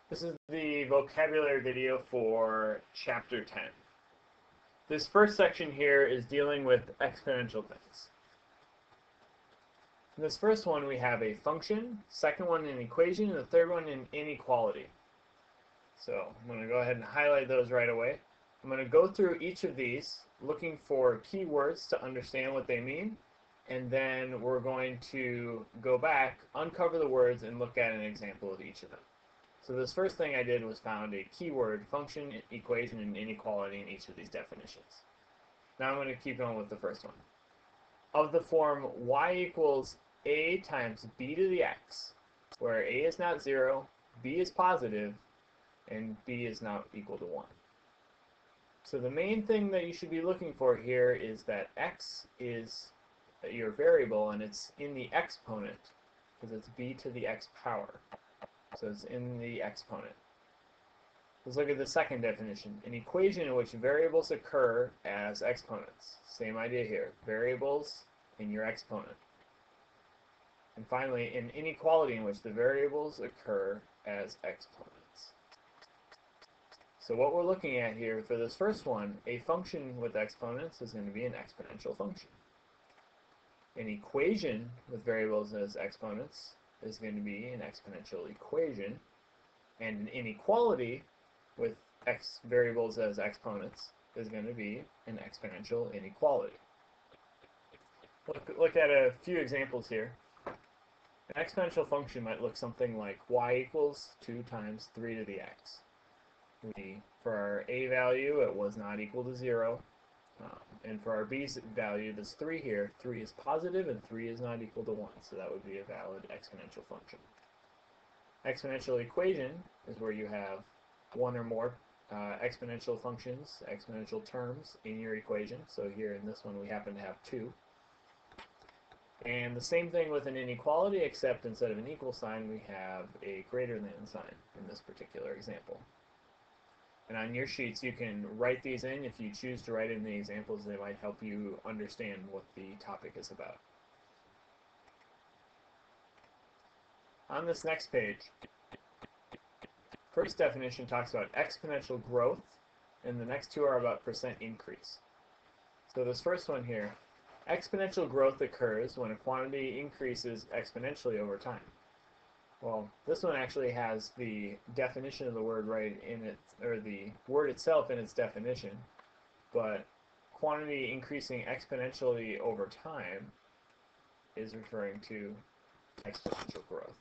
This is the vocabulary video for Chapter 10. This first section here is dealing with exponential things. In this first one we have a function, second one an equation, and the third one an inequality. So I'm going to go ahead and highlight those right away. I'm going to go through each of these looking for keywords to understand what they mean, and then we're going to go back, uncover the words, and look at an example of each of them. So this first thing I did was found a keyword, function, equation, and inequality in each of these definitions. Now I'm going to keep going with the first one. Of the form y equals a times b to the x, where a is not 0, b is positive, and b is not equal to 1. So the main thing that you should be looking for here is that x is your variable, and it's in the exponent, because it's b to the x power. So it's in the exponent. Let's look at the second definition. An equation in which variables occur as exponents. Same idea here. Variables in your exponent. And finally, an inequality in which the variables occur as exponents. So what we're looking at here for this first one, a function with exponents is going to be an exponential function. An equation with variables as exponents is going to be an exponential equation, and an inequality with variables as exponents is going to be an exponential inequality. Look at a few examples here. An exponential function might look something like y equals 2 times 3 to the x. For our a value, it was not equal to 0. And for our b value, this 3 here, 3 is positive and 3 is not equal to 1, so that would be a valid exponential function. Exponential equation is where you have one or more exponential functions, exponential terms in your equation. So here in this one we happen to have 2. And the same thing with an inequality, except instead of an equal sign we have a greater than sign in this particular example. And on your sheets, you can write these in. If you choose to write in the examples, they might help you understand what the topic is about. On this next page, first definition talks about exponential growth, and the next two are about percent increase. So this first one here, exponential growth occurs when a quantity increases exponentially over time. Well, this one actually has the definition of the word right in it, or the word itself in its definition, but quantity increasing exponentially over time is referring to exponential growth.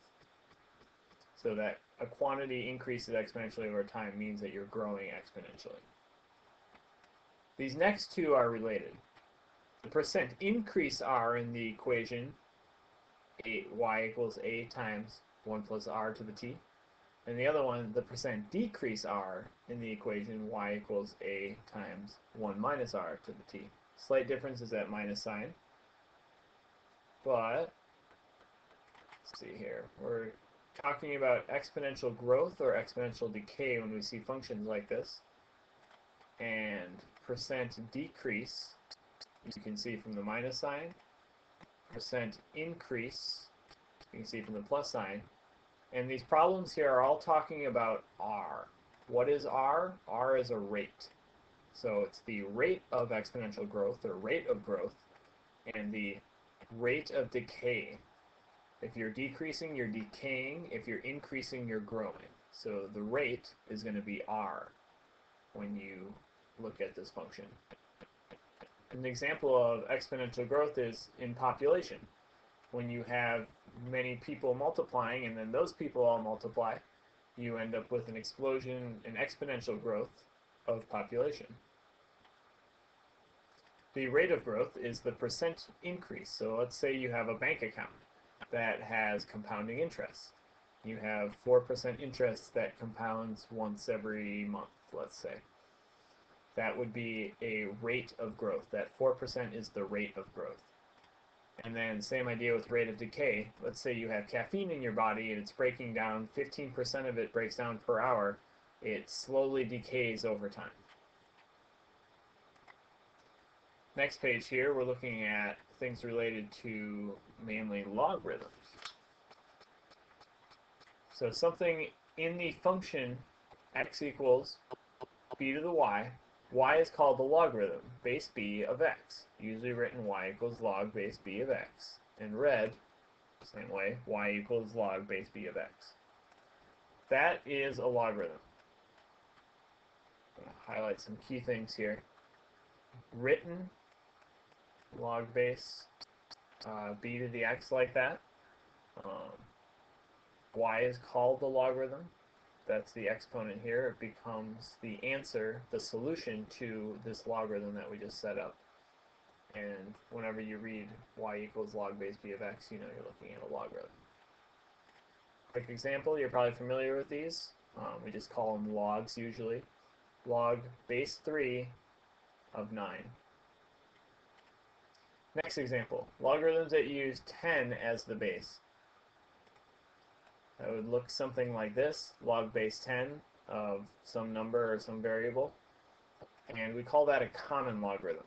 So that a quantity increases exponentially over time means that you're growing exponentially. These next two are related. The percent increase r in the equation, y equals a times 1 plus r to the t. And the other one, the percent decrease r in the equation, y equals a times 1 minus r to the t. Slight difference is that minus sign. But, let's see here, we're talking about exponential growth or exponential decay when we see functions like this. And percent decrease, you can see from the minus sign. Percent increase, you can see from the plus sign. And these problems here are all talking about r. What is r? R is a rate. So it's the rate of exponential growth, or rate of growth, and the rate of decay. If you're decreasing, you're decaying. If you're increasing, you're growing. So the rate is going to be r when you look at this function. An example of exponential growth is in population. When you have many people multiplying and then those people all multiply, you end up with an explosion, an exponential growth of population. The rate of growth is the percent increase. So let's say you have a bank account that has compounding interest. You have 4% interest that compounds once every month, let's say. That would be a rate of growth. That 4% is the rate of growth. And then same idea with rate of decay. Let's say you have caffeine in your body and it's breaking down, 15% of it breaks down per hour. It slowly decays over time. Next page here, we're looking at things related to mainly logarithms. So something in the function x equals b to the y is called the logarithm, base b of x, usually written y equals log base b of x. In red, same way, y equals log base b of x. That is a logarithm. I'm going to highlight some key things here. Written log base b to the x like that. Y is called the logarithm. That's the exponent here. It becomes the answer, the solution to this logarithm that we just set up. And whenever you read y equals log base b of x, you know you're looking at a logarithm. Quick example, you're probably familiar with these. We just call them logs usually. Log base 3 of 9. Next example, logarithms that use 10 as the base. That would look something like this, log base 10 of some number or some variable. And we call that a common logarithm.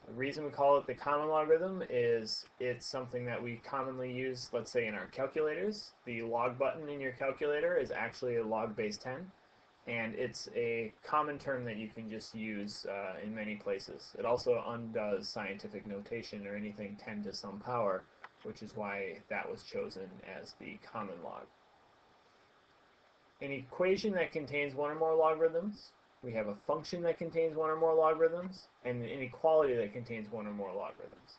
The reason we call it the common logarithm is it's something that we commonly use, let's say in our calculators. The log button in your calculator is actually a log base 10, and it's a common term that you can just use in many places. It also undoes scientific notation or anything 10 to some power, which is why that was chosen as the common log. An equation that contains one or more logarithms, we have a function that contains one or more logarithms, and an inequality that contains one or more logarithms.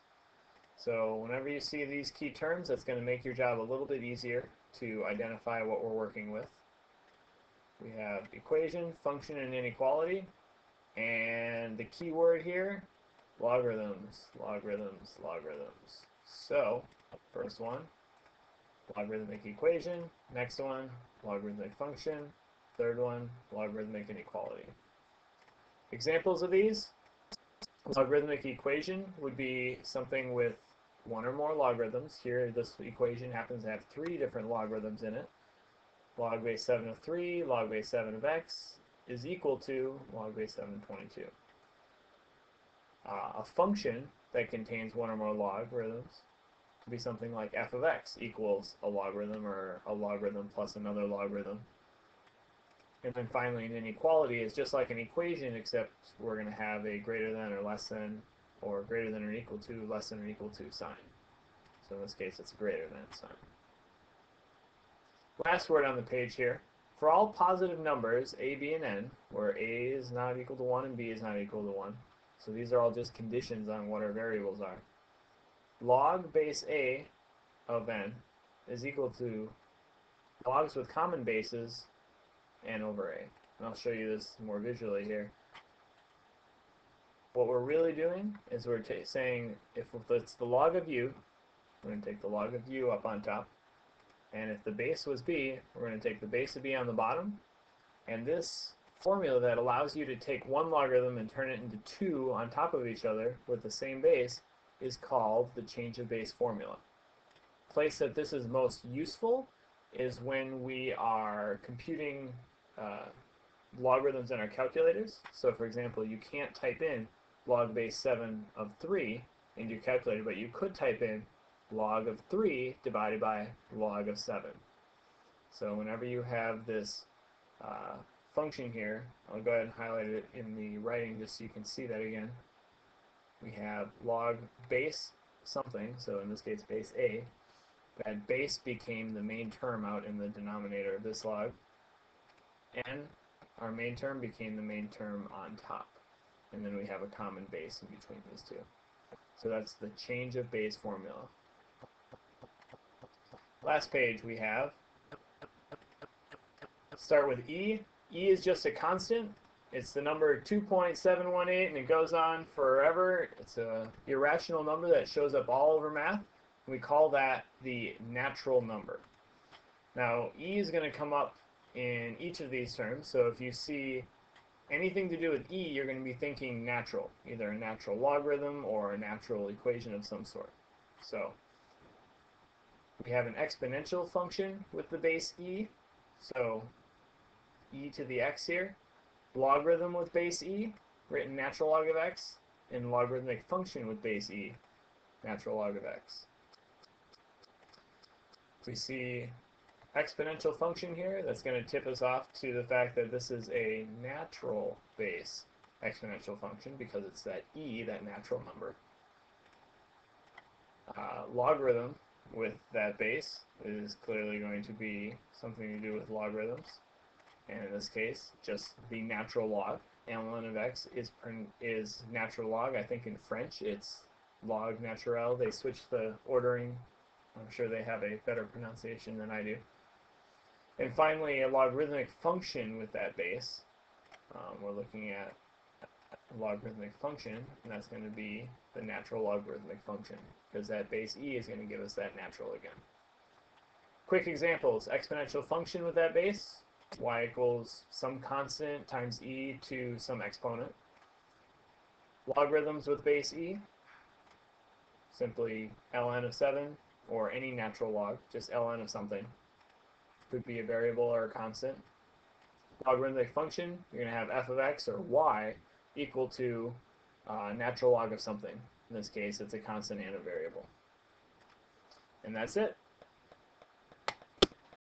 So whenever you see these key terms, that's going to make your job a little bit easier to identify what we're working with. We have equation, function, and inequality, and the key word here, logarithms, logarithms, logarithms. So, first one, logarithmic equation. Next one, logarithmic function. Third one, logarithmic inequality. Examples of these, logarithmic equation would be something with one or more logarithms. Here, this equation happens to have 3 different logarithms in it. Log base 7 of 3, log base 7 of x is equal to log base 7 of 22. A function that contains one or more logarithms would be something like f of x equals a logarithm or a logarithm plus another logarithm. And then finally, an inequality is just like an equation, except we're going to have a greater than or less than, or greater than or equal to, less than or equal to sign. So in this case, it's greater than sign. Last word on the page here. For all positive numbers, a, b, and n, where a is not equal to 1 and b is not equal to 1, so these are all just conditions on what our variables are, log base a of n is equal to logs with common bases n over a. And I'll show you this more visually here. What we're really doing is we're saying if it's the log of u, we're going to take the log of u up on top. And if the base was b, we're going to take the base of b on the bottom. And this formula that allows you to take one logarithm and turn it into 2 on top of each other with the same base is called the change of base formula. The place that this is most useful is when we are computing logarithms in our calculators. So for example, you can't type in log base 7 of 3 into your calculator, but you could type in log of 3 divided by log of 7. So whenever you have this function here, I'll go ahead and highlight it in the writing just so you can see that again. We have log base something, so in this case base a. That base became the main term out in the denominator of this log. And our main term became the main term on top. And then we have a common base in between these two. So that's the change of base formula. Last page we have, start with e. E is just a constant. It's the number 2.718 and it goes on forever. It's an irrational number that shows up all over math. We call that the natural number. Now e is going to come up in each of these terms, so if you see anything to do with e, you're going to be thinking natural, either a natural logarithm or a natural equation of some sort. So we have an exponential function with the base e, so e to the x here, logarithm with base e, written natural log of x, and logarithmic function with base e, natural log of x. We see exponential function here that's going to tip us off to the fact that this is a natural base exponential function because it's that e, that natural number. Logarithm with that base is clearly going to be something to do with logarithms, and in this case just the natural log. ln of x is natural log. I think in French it's log naturel. They switch the ordering. I'm sure they have a better pronunciation than I do. And finally, a logarithmic function with that base. We're looking at a logarithmic function, and that's going to be the natural logarithmic function, because that base e is going to give us that natural again. Quick examples: exponential function with that base, y equals some constant times e to some exponent. Logarithms with base e, simply ln of 7, or any natural log, just ln of something. Could be a variable or a constant. Logarithmic function, you're going to have f of x, or y, equal to natural log of something. In this case, it's a constant and a variable. And that's it.